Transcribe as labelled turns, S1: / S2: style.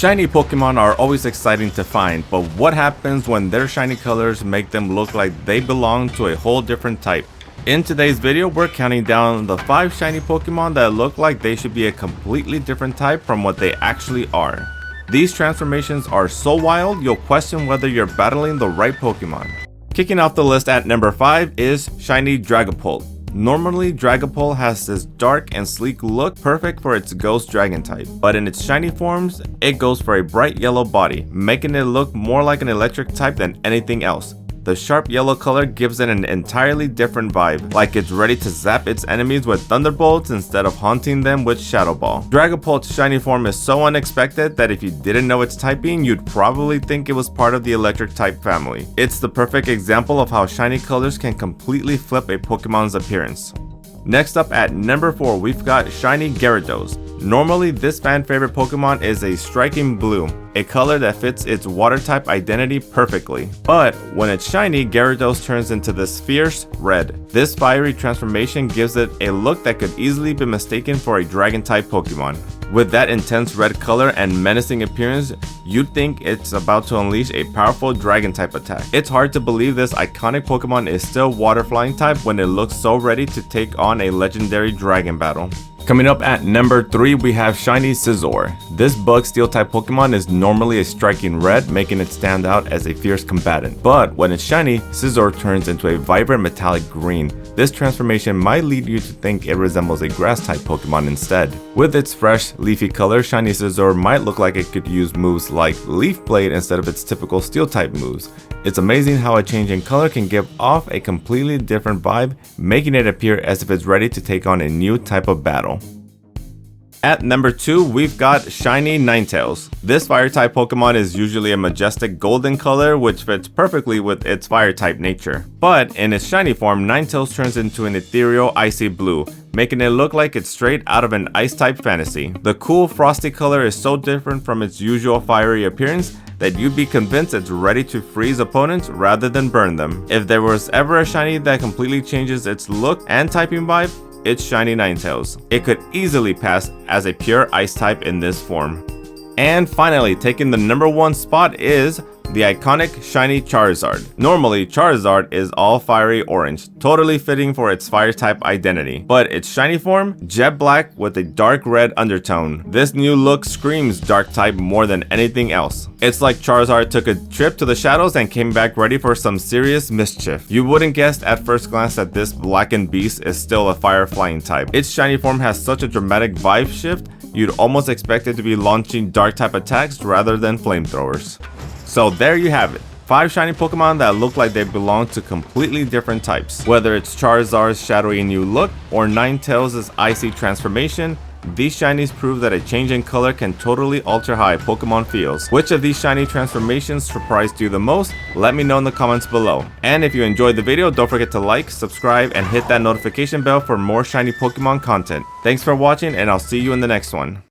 S1: Shiny Pokemon are always exciting to find, but what happens when their shiny colors make them look like they belong to a whole different type? In today's video, we're counting down the 5 shiny Pokemon that look like they should be a completely different type from what they actually are. These transformations are so wild, you'll question whether you're battling the right Pokemon. Kicking off the list at number 5 is Shiny Dragapult. Normally, Dragapult has this dark and sleek look, perfect for its ghost dragon type, but in its shiny forms, it goes for a bright yellow body, making it look more like an electric type than anything else. The sharp yellow color gives it an entirely different vibe, like it's ready to zap its enemies with thunderbolts instead of haunting them with Shadow Ball. Dragapult's shiny form is so unexpected that if you didn't know its typing, you'd probably think it was part of the electric type family. It's the perfect example of how shiny colors can completely flip a Pokemon's appearance. Next up at number 4, we've got Shiny Gyarados. Normally, this fan favorite Pokemon is a striking blue, a color that fits its water type identity perfectly. But when it's shiny, Gyarados turns into this fierce red. This fiery transformation gives it a look that could easily be mistaken for a dragon type Pokemon. With that intense red color and menacing appearance, you'd think it's about to unleash a powerful dragon type attack. It's hard to believe this iconic Pokemon is still water flying type when it looks so ready to take on a legendary dragon battle. Coming up at number 3, we have Shiny Scizor. This bug steel type Pokemon is normally a striking red, making it stand out as a fierce combatant. But when it's shiny, Scizor turns into a vibrant metallic green. This transformation might lead you to think it resembles a grass type Pokemon instead. With its fresh, leafy color, Shiny Scizor might look like it could use moves like Leaf Blade instead of its typical steel type moves. It's amazing how a change in color can give off a completely different vibe, making it appear as if it's ready to take on a new type of battle. At number 2, we've got Shiny Ninetales. This fire-type Pokemon is usually a majestic golden color, which fits perfectly with its fire-type nature. But in its shiny form, Ninetales turns into an ethereal icy blue, making it look like it's straight out of an ice-type fantasy. The cool frosty color is so different from its usual fiery appearance that you'd be convinced it's ready to freeze opponents rather than burn them. If there was ever a shiny that completely changes its look and typing vibe, it's Shiny Ninetales. It could easily pass as a pure ice type in this form. And finally, taking the number 1 spot is the iconic Shiny Charizard. Normally, Charizard is all fiery orange, totally fitting for its fire type identity. But its shiny form, jet black with a dark red undertone. This new look screams dark type more than anything else. It's like Charizard took a trip to the shadows and came back ready for some serious mischief. You wouldn't guess at first glance that this blackened beast is still a fire flying type. Its shiny form has such a dramatic vibe shift, you'd almost expect it to be launching dark type attacks rather than flamethrowers. So there you have it, 5 shiny Pokemon that look like they belong to completely different types. Whether it's Charizard's shadowy new look or Ninetales' icy transformation, these shinies prove that a change in color can totally alter how a Pokemon feels. Which of these shiny transformations surprised you the most? Let me know in the comments below. And if you enjoyed the video, don't forget to like, subscribe, and hit that notification bell for more shiny Pokemon content. Thanks for watching, and I'll see you in the next one.